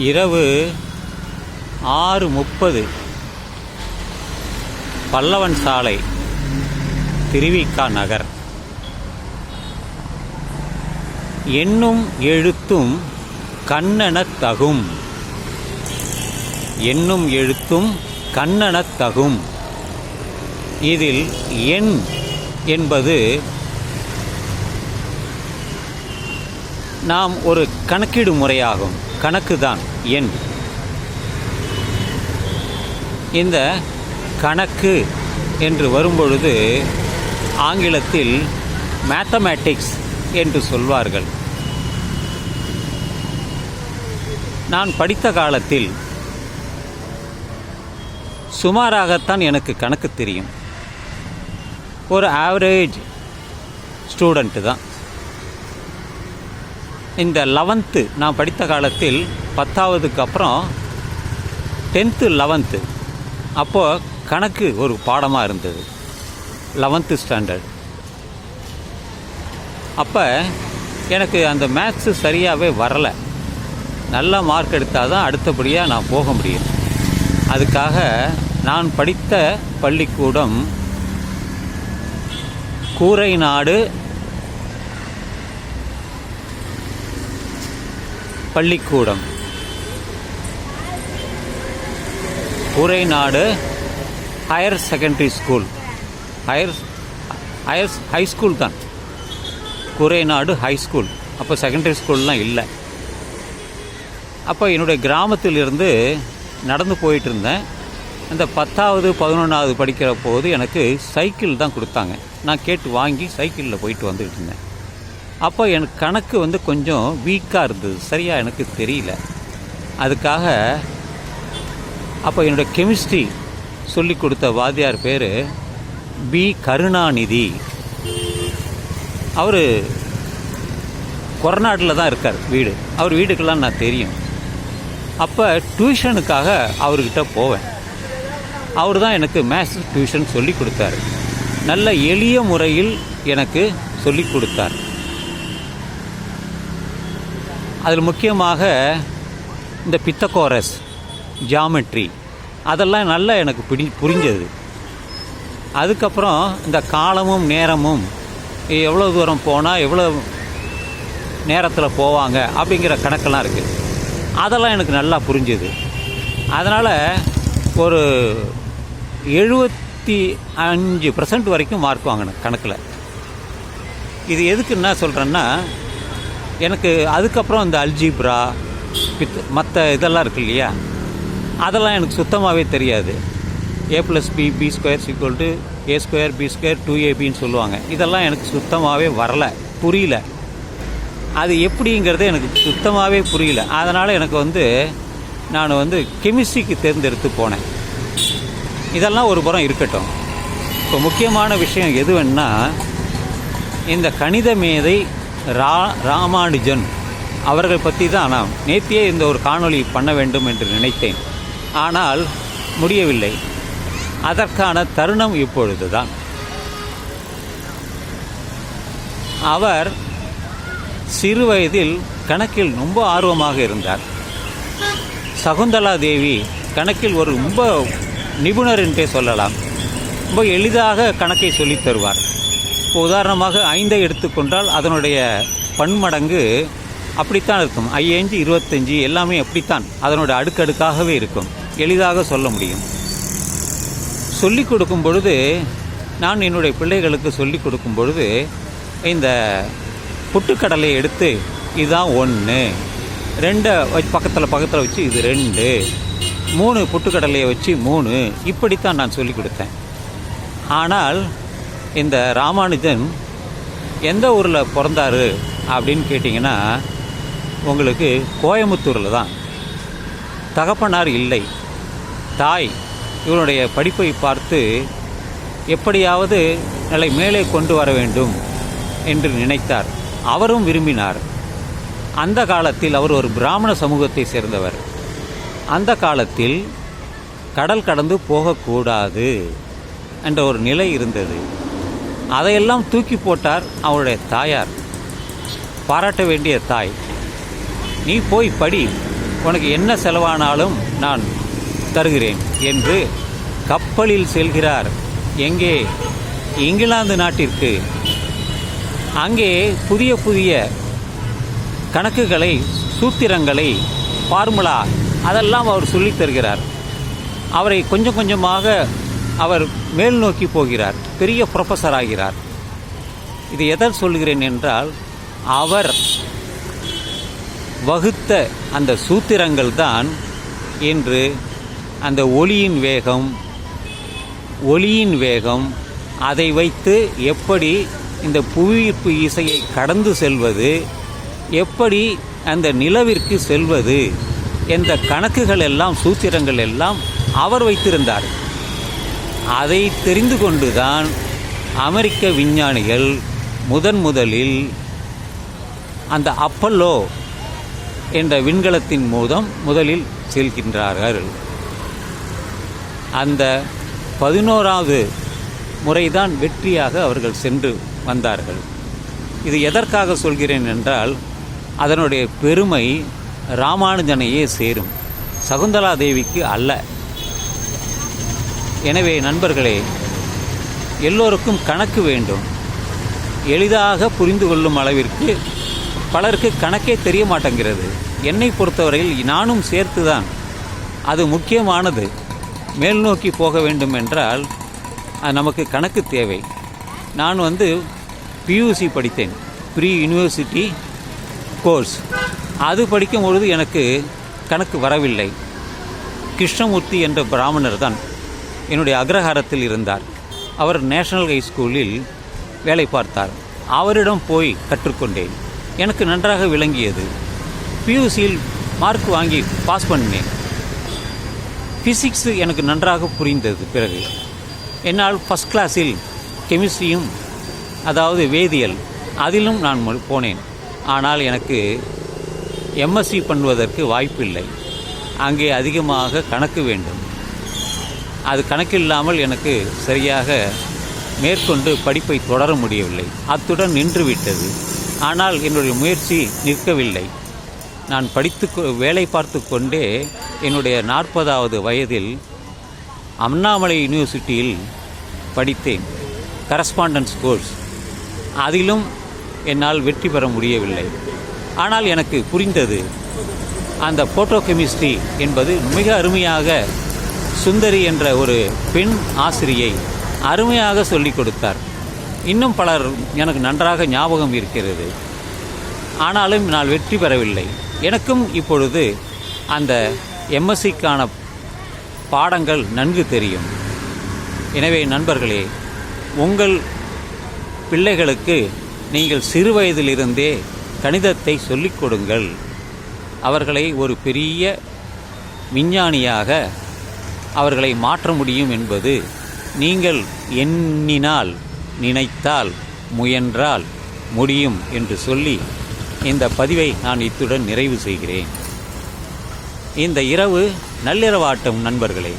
இரவு 6:30 பல்லவன் சாலை, திருவிக நகர். எண்ணும் எழுத்தும் கண்ணெனத் தகும், எண்ணும் எழுத்தும் கண்ணெனத் தகும். இதில் எண் என்பது நாம் ஒரு கணக்கீடு முறையாகும். கணக்குதான் எண். இந்த கணக்கு என்று வரும்பொழுது ஆங்கிலத்தில் மேத்தமேட்டிக்ஸ் என்று சொல்வார்கள். நான் படித்த காலத்தில் சுமாராகத்தான் எனக்கு கணக்கு தெரியும். ஒரு ஆவரேஜ் ஸ்டூடெண்ட்டு தான். இந்த 11th நான் படித்த காலத்தில் 10ஆவதுக்கு அப்புறம் 10th 11th அப்போது கணக்கு ஒரு பாடமாக இருந்தது. 11th standard. அப்போ எனக்கு அந்த மேத்ஸு சரியாகவே வரலை. நல்ல மார்க் எடுத்தால் தான் அடுத்தபடியாக நான் போக முடியும். அதுக்காக நான் படித்த பள்ளிக்கூடம் கூரைநாடு பள்ளிக்கூடம், Koorainadu higher secondary school. High school தான், கூரைநாடு ஹை ஸ்கூல். அப்போ செகண்டரி ஸ்கூல்லாம் இல்லை. அப்போ என்னுடைய கிராமத்திலிருந்து நடந்து போயிட்டு இருந்தேன். அந்த 10ஆவது 11ஆவது படிக்கிற போது எனக்கு சைக்கிள் தான் கொடுத்தாங்க. நான் கேட்டு வாங்கி சைக்கிளில் போயிட்டு வந்துக்கிட்டு இருந்தேன். அப்போ எனக்கு கணக்கு கொஞ்சம் வீக்காக இருந்தது, சரியாக எனக்கு தெரியல. அதுக்காக அப்போ என்னுடைய கெமிஸ்ட்ரி சொல்லி கொடுத்த வாத்தியார் பேர் பி. கருணாநிதி. அவர் கொரநாட்டில் தான் இருக்கார் வீடு. அவர் வீடுக்கெல்லாம் நான் தெரியும். அப்போ டியூஷனுக்காக அவர்கிட்ட போவேன். அவர் தான் எனக்கு மேத்ஸ் டியூஷன் சொல்லி கொடுத்தாரு. நல்ல எளிய முறையில் எனக்கு சொல்லி கொடுத்தார். அதில் முக்கியமாக இந்த பித்தகோரஸ், ஜாமெட்ரி அதெல்லாம் நல்லா எனக்கு புரிஞ்சது. அதுக்கப்புறம் இந்த காலமும் நேரமும் எவ்வளோ தூரம் போனால் எவ்வளோ நேரத்தில் போவாங்க அப்படிங்கிற கணக்கெல்லாம் இருக்குது. அதெல்லாம் எனக்கு நல்லா புரிஞ்சுது. அதனால் ஒரு 75% வரைக்கும் மார்க் வாங்கினேன் கணக்கில். இது எதுக்கு என்ன சொல்கிறேன்னா, எனக்கு அதுக்கப்புறம் இந்த அல்ஜீப்ரா மற்ற இதெல்லாம் இருக்கு இல்லையா, அதெல்லாம் எனக்கு சுத்தமாகவே தெரியாது. a+b b² = a² b² 2ab சொல்லுவாங்க. இதெல்லாம் எனக்கு சுத்தமாகவே வரலை, புரியல. அது எப்படிங்கிறது எனக்கு சுத்தமாகவே புரியல. அதனால் எனக்கு நான் கெமிஸ்ட்ரிக்கு தேர்ந்தெடுத்து போனேன். இதெல்லாம் ஒரு புறம் இருக்கட்டும். இப்போ முக்கியமான விஷயம் எதுவென்னா, இந்த கணித மேதை ராமானுஜன் அவர்கள் பற்றி தான் நான் நேத்தியே இந்த ஒரு காணொளி பண்ண வேண்டும் என்று நினைத்தேன். ஆனால் முடியவில்லை. அதற்கான தருணம் இப்பொழுது தான். அவர் சிறு வயதில் கணக்கில் ரொம்ப ஆர்வமாக இருந்தார். சகுந்தலா தேவி கணக்கில் ஒரு ரொம்ப நிபுணர் என்றே சொல்லலாம். ரொம்ப எளிதாக கணக்கை சொல்லித் தருவார். இப்போ உதாரணமாக 5 எடுத்துக்கொண்டால் அதனுடைய பன்மடங்கு அப்படித்தான் இருக்கும். 5 25 எல்லாமே அப்படித்தான், அதனுடைய அடுக்கடுக்காகவே இருக்கும். எளிதாக சொல்ல முடியும். சொல்லிக் கொடுக்கும் பொழுது, நான் என்னுடைய பிள்ளைகளுக்கு சொல்லிக் கொடுக்கும் பொழுது, இந்த புட்டுக்கடலையை எடுத்து இதுதான் 1, 2 பக்கத்தில் வச்சு இது 2, 3 புட்டுக்கடலையை வச்சு 3, இப்படித்தான் நான் சொல்லிக் கொடுத்தேன். ஆனால் இந்த ராமானுஜன் எந்த ஊரில் பிறந்தார் அப்படின்னு கேட்டிங்கன்னா, உங்களுக்கு கோயம்புத்தூரில் தான். தகப்பனார் இல்லை, தாய் இவனுடைய படிப்பை பார்த்து எப்படியாவது நிலை மேலே கொண்டு வர வேண்டும் என்று நினைத்தார். அவரும் விரும்பினார். அந்த காலத்தில் அவர் ஒரு பிராமண சமூகத்தை சேர்ந்தவர். அந்த காலத்தில் கடல் கடந்து போகக்கூடாது என்ற ஒரு நிலை இருந்தது. அதையெல்லாம் தூக்கி போட்டார் அவருடைய தாயார். பாராட்ட வேண்டிய தாய். நீ போய் படி, உனக்கு என்ன செலவானாலும் நான் தருகிறேன் என்று கப்பலில் செல்கிறார். எங்கே? இங்கிலாந்து நாட்டிற்கு. அங்கே புதிய புதிய கணக்குகளை, சூத்திரங்களை, ஃபார்முலா அதெல்லாம் அவர் சொல்லித் தருகிறார். அவரை கொஞ்சம் கொஞ்சமாக அவர் மேல் நோக்கி போகிறார், பெரிய ப்ரொஃபஸர் ஆகிறார். இது எதை சொல்கிறேன் என்றால், அவர் வகுத்த அந்த சூத்திரங்கள் தான் இன்று அந்த ஒளியின் வேகம் அதை வைத்து எப்படி இந்த புவியீர்ப்பு இசையை கடந்து செல்வது, எப்படி அந்த நிலவிற்கு செல்வது என்ற கணக்குகள் எல்லாம், சூத்திரங்கள் எல்லாம் அவர் வைத்திருந்தார். அதை தெரிந்து கொண்டுதான் அமெரிக்க விஞ்ஞானிகள் முதலில் அந்த அப்பல்லோ என்ற விண்கலத்தின் முதலில் செல்கின்றார்கள். அந்த 11வது முறைதான் வெற்றியாக அவர்கள் சென்று வந்தார்கள். இது எதற்காக சொல்கிறேன் என்றால், அதனுடைய பெருமை ராமானுஜனையே சேரும், சகுந்தலா தேவிக்கு அல்ல. எனவே நண்பர்களே, எல்லோருக்கும் கணக்கு வேண்டும். எளிதாக புரிந்து கொள்ளும் அளவிற்கு பலருக்கு கணக்கே தெரிய மாட்டேங்கிறது. என்னை பொறுத்தவரையில் நானும் சேர்த்துதான். அது முக்கியமானது. மேல் நோக்கி போக வேண்டும் என்றால் நமக்கு கணக்கு தேவை. நான் பியூசி படித்தேன், ப்ரீ யூனிவர்சிட்டி கோர்ஸ். அது படிக்கும் பொழுது எனக்கு கணக்கு வரவில்லை. கிருஷ்ணமூர்த்தி என்ற பிராமணர் தான் என்னுடைய அக்ரஹாரத்தில் இருந்தார். அவர் நேஷனல் ஹை ஸ்கூலில் வேலை பார்த்தார். அவரிடம் போய் கற்றுக்கொண்டேன். எனக்கு நன்றாக விளங்கியது. பியூசியில் மார்க் வாங்கி பாஸ் பண்ணினேன். ஃபிசிக்ஸ் எனக்கு நன்றாக புரிந்தது. பிறகு என்னால் ஃபஸ்ட் கிளாஸில் கெமிஸ்ட்ரியும், அதாவது வேதியியல், அதிலும் நான் போனேன். ஆனால் எனக்கு எம்எஸ்சி பண்ணுவதற்கு வாய்ப்பில்லை. அங்கே அதிகமாக கணக்கு வேண்டும். அது கணக்கில்லாமல் எனக்கு சரியாக மேற்கொண்டு படிப்பை தொடர முடியவில்லை. அத்துடன் நின்றுவிட்டது. ஆனால் என்னுடைய முயற்சி நிற்கவில்லை. நான் வேலை பார்த்து கொண்டே என்னுடைய 40வது வயதில் அண்ணாமலை யூனிவர்சிட்டியில் படித்தேன், கரஸ்பாண்டன்ஸ் கோர்ஸ். அதிலும் என்னால் வெற்றி பெற முடியவில்லை. ஆனால் எனக்கு புரிந்தது, அந்த போட்டோ கெமிஸ்ட்ரி என்பது மிக அருமையாக சுந்தரி என்ற ஒரு பெண் ஆசிரியை அருமையாக சொல்லிக் கொடுத்தார். இன்னும் பலர் எனக்கு நன்றாக ஞாபகம் இருக்கிறது. ஆனாலும் நான் வெற்றி பெறவில்லை. எனக்கும் இப்பொழுது அந்த எம்எஸ்சிக்கான பாடங்கள் நன்கு தெரியும். எனவே நண்பர்களே, உங்கள் பிள்ளைகளுக்கு நீங்கள் சிறு வயதிலிருந்தே கணிதத்தை சொல்லிக் கொடுங்கள். அவர்களை ஒரு பெரிய விஞ்ஞானியாக அவர்களை மாற்ற முடியும் என்பது நீங்கள் எண்ணினால், நினைத்தால், முயன்றால் முடியும் என்று சொல்லி இந்த பதிவை நான் இத்துடன் நிறைவு செய்கிறேன். இந்த இரவு நள்ளிரவாட்டம் நண்பர்களே.